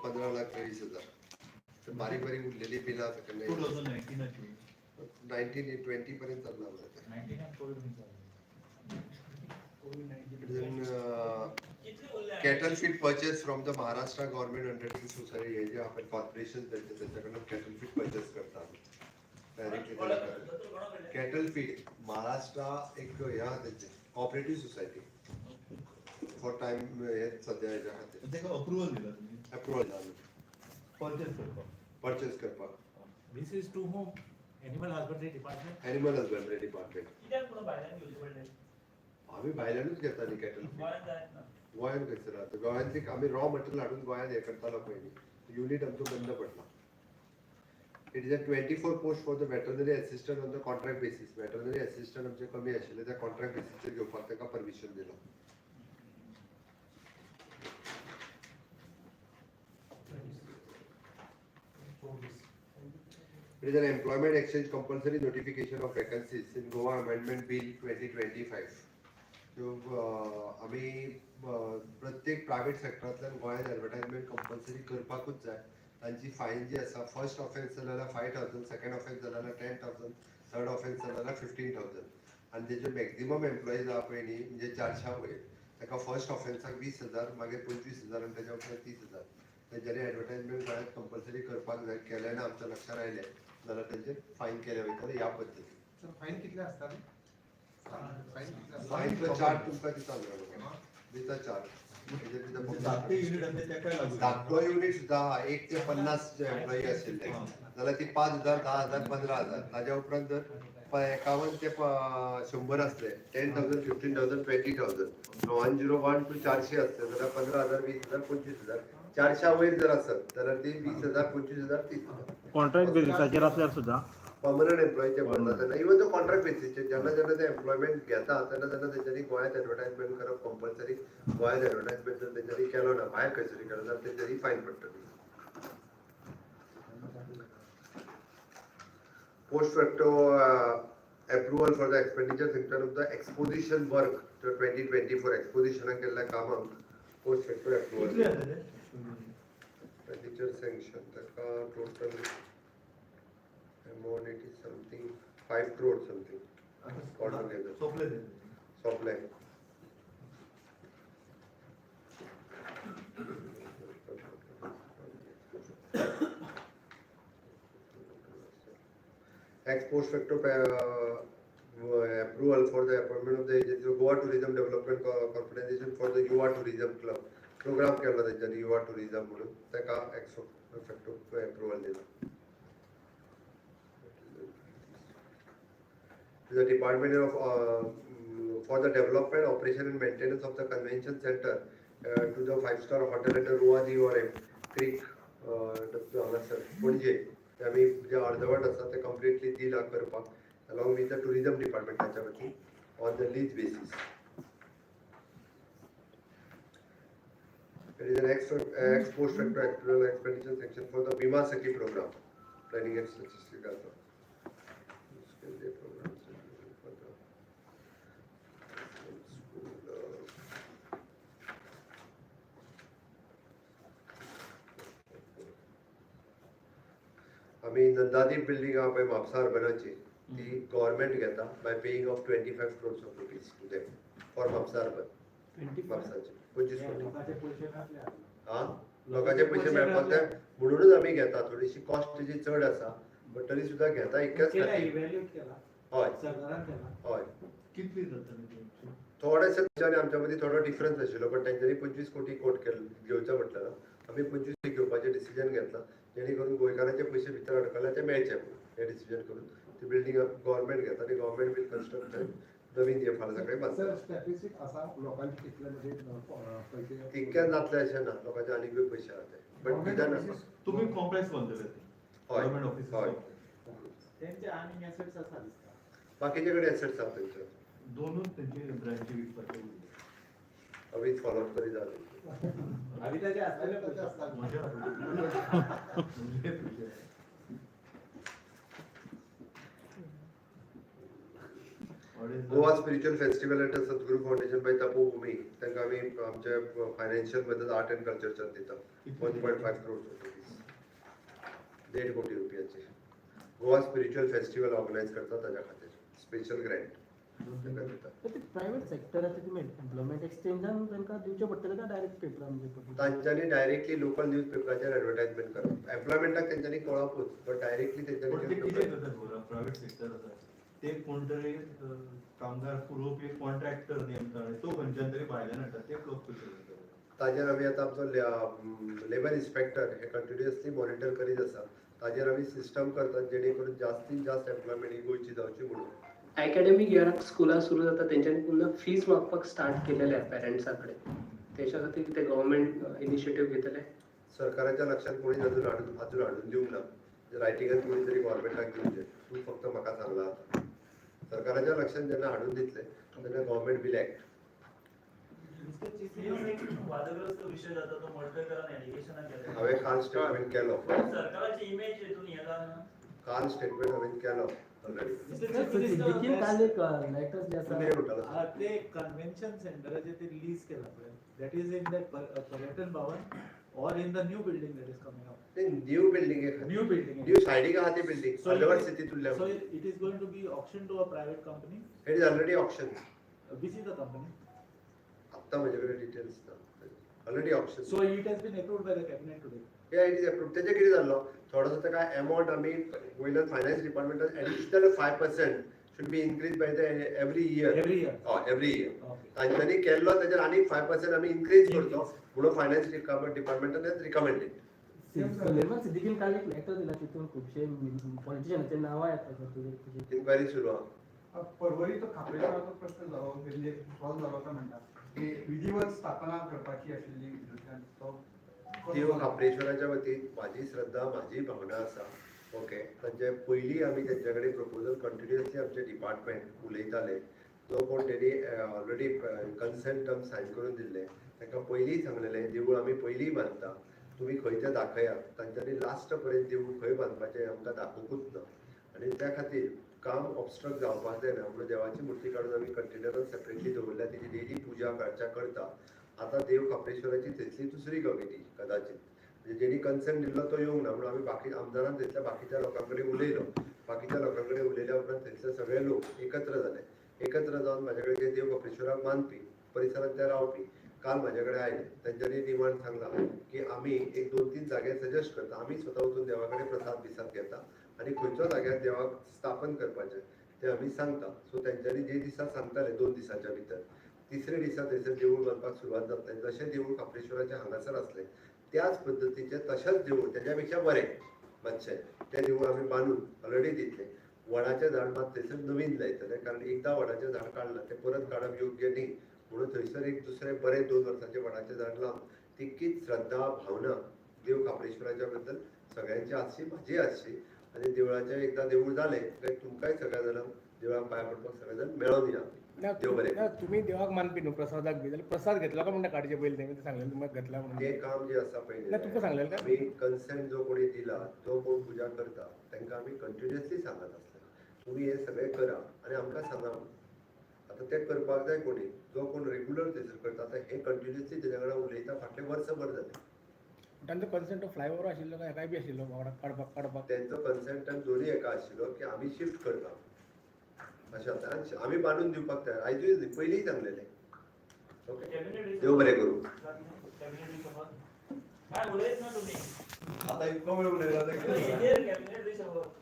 15 लाख 20,000 बारीक बारीक उरलेली बिल आता 1920 पर्यंत चालणार cattle feed purchase from the Maharashtra government undertaking society हे जे आपण कॉर्पोरेशन त्याच्याकडून cattle feed purchase करतात cattle feed महाराष्ट्र एक या त्याचे cooperative society for time हे सध्या याच्यामध्ये त्याका अप्रूव्हल दिला तुम्ही अप्रूव्हल झालं परचेस करपाक परचेस करपाक This is to whom? Animal husbandry department. Animal husbandry department कित्याक म्हणून भायल्यान घेवचे पडले? आम्ही बायलांनूच घेताली कॅटल गोंयांत जायत ना. गोंयांत खंयसर रावता गोंयांत एक आम्ही रॉ मटेरियल हाडून गोंयांत हे करतालो पयलीं युनिट आमचो बंद पडला it is a 24 post for the veterinary assistant on the contract basis veterinary assistant आमचे कमी आशिल्ले त्या कॉन्ट्रॅक्ट बेसिसचेर घेवपाक ताका परमिशन दिला It is an employment exchange compulsory notification of vacancies in Goa Amendment Bill 2025. So, आम्ही प्रत्येक प्रायव्हेट सेक्टरांतल्यान गोंयांत एडवर्टायजमेंट कंपल्सरी करपाकूच जाय तांची फायन जी आसा फर्स्ट ऑफेन्स जालो जाल्यार 5,000 सेकंड ऑफेन्स जालो जाल्यार 10,000 थर्ड ऑफेन्स जालो जाल्यार 15,000 आनी तेजे मॅक्झिमम एम्प्लॉईज आहा पळय न्ही म्हणजे 400 वयर ताका फर्स्ट ऑफेन्साक 20,000 मागीर 25,000 आनी तेज्या उपरांत 30,000 तेजेर एडवर्टायजमेंट गोंयांत कंपल्सरी करपाक जाय केलें ना आमच्या लक्षात आयलें जाल्यार तेंचेर फायन केले वयतले ह्या पद्दतीन फायन कितले आसताले फायन तो चार्ज तुमकां दिता दिता चार्ज धाकटे युनिट आसले तेका लागून धाकटो युनिट सुद्दां आहा 1 ते 50 जे एम्प्लॉई आशिल्ले जाल्यार ती 5,000 10,000 15,000 ताज्या उपरांत जर 51 ते 100 असले 10,000 15,000 20,000 101 to 400 असले जाल्यार 15,000 20,000 25,000 400 वयर जर असत जाल्यार ती 20,000 25,000 30,000 कॉन्ट्रॅक्ट बेसिसाचेर असल्यार सुद्धा पर्मनंट एम्प्लॉयचे भरला तेन्ना इवन तो कॉन्ट्रॅक्ट बेसिसचेर जेन्ना जेन्ना ते एम्प्लॉयमेंट घेता तेन्ना तेन्ना तेंच्यांनी गोंयांत एडवर्टायजमेंट करप कंपल्सरी गोंयांत एडवर्टायजमेंट जर तेंच्यांनी केलो ना भायर खंयसरी केलो जाल्यार तेंच्यांनी फायन पडटली post facto approval for the expenditure section of the exposition work to 2024 exposition केल्ल्या कामाक post facto approval expenditure sanction ताका total amount it is something 5 crore something altogether supply ex post facto approval for the appointment of the agency Goa Tourism Development Corporation for the Yuva Tourism Club program केला त्यांच्यानी युवा tourism म्हणून ताका ex facto approval दिला the Department of for the development, operation and maintenance of the convention center to the 5-star hotel at the Ruadi or Creek, Punje. आम्ही जे अर्धवट असतात ते completely दिला करपाक along with the tourism department त्याच्यावरती on the lease basis. There is an ex post facto actual expenditure section for the Bima Sakhi program, planning and statistics. आम्ही नंदादीप building हा पळय म्हापसा अर्बनाची ती गव्हर्नमेंट घेता by paying off 25 crores of rupees to them for Mapusa urban म्हापसाचे 25 कोटी हा लोकांचे पयशे मेळपाक जाय म्हणूनच आम्ही घेता थोडीशी कॉस्ट जी चड आसा बट तरी सुद्धा घेता इतक्याच खातीर हय हय कितली जातली थोडेशे तेंच्यांनी आमच्या मदीं थोडो डिफरन्स आशिल्लो बट तेंच्यांनी 25 कोटी कोट घेवचो म्हटलें आमी 25 घेवपाचें डिसिजन घेतला जेणे करून गोंयकारांचे पयशे भितर अडकले ते मेळचे हे डिसिजन करून ती बिल्डिंग गव्हर्नमेंट घेता आनी गव्हर्नमेंट विल कन्स्ट्रक्ट नवीन हे फार सगळे बांदता स्टॅटिस्टिक असा लोकांचे कितले म्हणजे पैसे तितक्याच जातले अशें ना लोकांचे आनीक पयशे आहा ते बट निदान तुम्ही कॉम्प्लेक्स बांदलेले हय गव्हर्नमेंट ऑफिस हय त्यांचे आनी assets आसा दिसता. बाकीचे कडेन एसेट्स आहा थंयचे दोनूच त्यांची ब्रँची विकपाचे अभी फॉलो करी जाले आधी त्याचे असलेले त्याचे असतात. मजा What is Goa spiritual festival at Sadhguru foundation bye तपोभूमी तांकां आमी आमच्या फायनान्शियल मदत आर्ट एंड कल्चरच्यान दिता 1.5 करोड रुपीज 1.5 कोटी रुपयाची गोवा स्पिरिच्युअल फेस्टिवल ऑर्गनायज करता ताच्या खातीर स्पेशल ग्रँट तांकां दिता तर ते प्रायव्हेट सेक्टराचे तुम्ही एम्प्लॉयमेंट एक्सचेंजान तांकां दिवचे पडटले काय डायरेक्ट पेपरान म्हणजे तांच्यांनी डायरेक्टली लोकल न्यूज पेपराचेर एडवर्टायजमेंट करप एम्प्लॉयमेंटाक तेंच्यांनी कळपूच बट डायरेक्टली पण ते तेंच्यांनी कितें करतात प्रायव्हेट सेक्टर आसा ते कोण तरी कामगार पुरोवपी कॉन्ट्रॅक्टर नेमता आनी तो खंयच्यान तरी भायल्यान हाडटा ते लोक कशे करतात ताजेर आमी आतां आमचो लेबर इन्स्पेक्टर हे कंटिन्युअसली मॉनिटर करीत आसा ताजेर आमी सिस्टम करतात जेणे करून जास्तीत जास्त एम्प्लॉयमेंट ही गोंयची जावची म्हणून अकॅडमिक इयराक स्कुलां सुरू जाता तेंच्यांनी पुन्हा फीज मागपाक स्टार्ट केलेले आहे पेरेंट्सा कडेन तेच्या खातीर कितें गव्हर्मेंट इनिशिएटीव घेतले सरकाराच्या लक्षात कोणी अजून हाडून दिवंक ना रायटिंगान कोणी तरी गव्हर्मेंटाक दिवचे तूं फक्त म्हाका सांगला आतां सरकाराच्या लक्षात जेन्ना हाडून दितले तेन्ना गव्हर्मेंट विल एक्ट वादग्रस्त विषय जाता तो मडकयकरान एलिगेशनां केलें हांवें काल स्टेटमेंट केलो सरकाराची इमेज हितून येता ना काल स्टेटमेंट हांवें केलो ऑलरेडी देखील काल एक लेटर जे तुमी आसा म्हणटालो ते कन्व्हेन्शन सेंटराचे ते रिलीज केला दॅट इज इन द पर्यटन भवन or in the new building that is coming up. New building New building. New सायडीक आहा ती बिल्डिंग So अलवर सिटीत उरल्या so it is going to be auctioned to a private company. It is already option Which is the company? आत्ता म्हजे कडेन details ना already option So it has been approved by the cabinet today. या it is approved तेजे कितें जाल्लो थोडोसो ताका अमाउंट आमी वयल्यान finance डिपार्टमेंटान additional 5% should be increased by the every year. Every year. Every year. Okay. तांच्यांनी केल्लो तेजेर आनी 5% आमी इन्क्रीज करतो म्हणून फायनान्स डिपार्टमेंटान रिकमेंडेड निर्मल सिद्दीकीन काल एक लेटर दिला तितून खुबशे पॉलिटिशियनाचे नांवां येतात इन्क्वायरी सुरू आहा परवरी तो खापरेकराचो प्रश्न जालो म्हणजे सॉल्व जालो काय म्हणटा की विधिवत स्थापना करपाची आशिल्ली तो देव खापरेश्वराच्या वतीन माझी श्रद्धा माझी भावना आसा ओके तांचे पयलीं आमी तेंचे कडेन प्रपोजल कंटिन्युअसली आमचे डिपार्टमेंट उलयताले जो कोण तेणी ऑलरेडी कन्सेंट टर्म सायन करून दिल्ले तांकां पयलीं सांगलेलें देवूळ आमी पयलीं बांदता तुमी खंय तें दाखयात तांच्यांनी लास्ट पर्यंत देवूळ खंय बांदपाचें आमकां दाखोवंकूच ना आनी त्या खातीर काम ऑब्स्ट्रक्ट जावपाक जायना म्हणून देवाची मुर्ती काडून आमी कंटेनरान सेपरेटली दवरल्या तेजी डेली पुजा अर्चा करता आतां देव खापरेश्वराची थंयसली दुसरी कमिटी कदाचित म्हणजे जेणी कन्सेंट दिल्लो तो येवंक ना म्हणून आमी बाकी आमदारान थंयसल्या बाकीच्या लोकां कडेन उलयलो बाकीच्या लोकां कडेन उलयल्या उपरांत थंयसले सगळे लोक एकत्र जाले एकत्र जावन म्हाजे कडेन जे देव खापरेश्वराक मानपी परिसरांत ते रावपी काल म्हाजे कडेन आयले तेंच्यांनी डिमांड सांगला की आमी एक 2-3 जागे सजेस्ट करता आमी स्वता वचून देवा कडेन प्रसाद बिसाद घेता आनी खंयच्या जाग्यार देवाक स्थापन करपाचें तें आमी सांगता सो तेंच्यांनी जे दिसा सांगताले 2 दिसाच्या भितर तिसरे दिसा थंयसर देवूळ बांदपाक सुरवात जातलें जशें देवूळ खापरेश्वराचें हांगासर आसलें त्याच पद्दतीचें तशेंच देवूळ तेच्या पेक्षा बरें मातशें तें देवूळ आमी बांदून ऑलरेडी दितलें वडाचें झाड मात थंयसर नवीन लायतले कारण एकदां वडाचें झाड काडलां तें परत काडप योग्य न्ही म्हणून थंयसर एक दुसरें बरें 2 वर्साचें वडाचें झाड लावन तितकीच श्रद्धा भावना देव खापरेश्वराच्या बद्दल सगळ्यांची आसची म्हाजी आसची आनी देवळाचें एकदां देवूळ जालें काय तुमकांय सगळ्या जाणांक देवळाक पांय पडपाक सगळे जाण मेळोन या देव बरें तुम्ही देवाक मानपी न्हू प्रसादाक बी जाल्यार प्रसाद घेतलो का म्हणटा काडचे पयलीं तेंगे सांगलें तुमकां घेतला म्हणून तें काम जें आसा पळय ना तुमकां सांगलेलें आमी काय कन्सेंट जो कोणी दिला तो कोण पुजा करता तांकां आमी कंटिन्युअसली सांगत आसले तुमी हे सगळें करा आनी आमकां सांगा आतां तें करपाक जाय कोणी जो कोण रेग्युलर थंयसर करता आतां हे कंटिन्युअसली तेज्या कडेन उलयता फाटलें वर्सभर जालें तांचो कन्सेंट फ्लायओवर आशिल्लो काय हेकाय बी आशिल्लो काडपाक तेंचो कन्सेंटान दोनी हेका आशिल्लो की आमी शिफ्ट करता अशें जाता आनी आमी बांदून दिवपाक तयार आयजूय न्ही पयलींच सांगलेलें ओके देव बरें करूं काय उलयत ना तुम्ही आता इतको वेळ उलयला Indian cabinet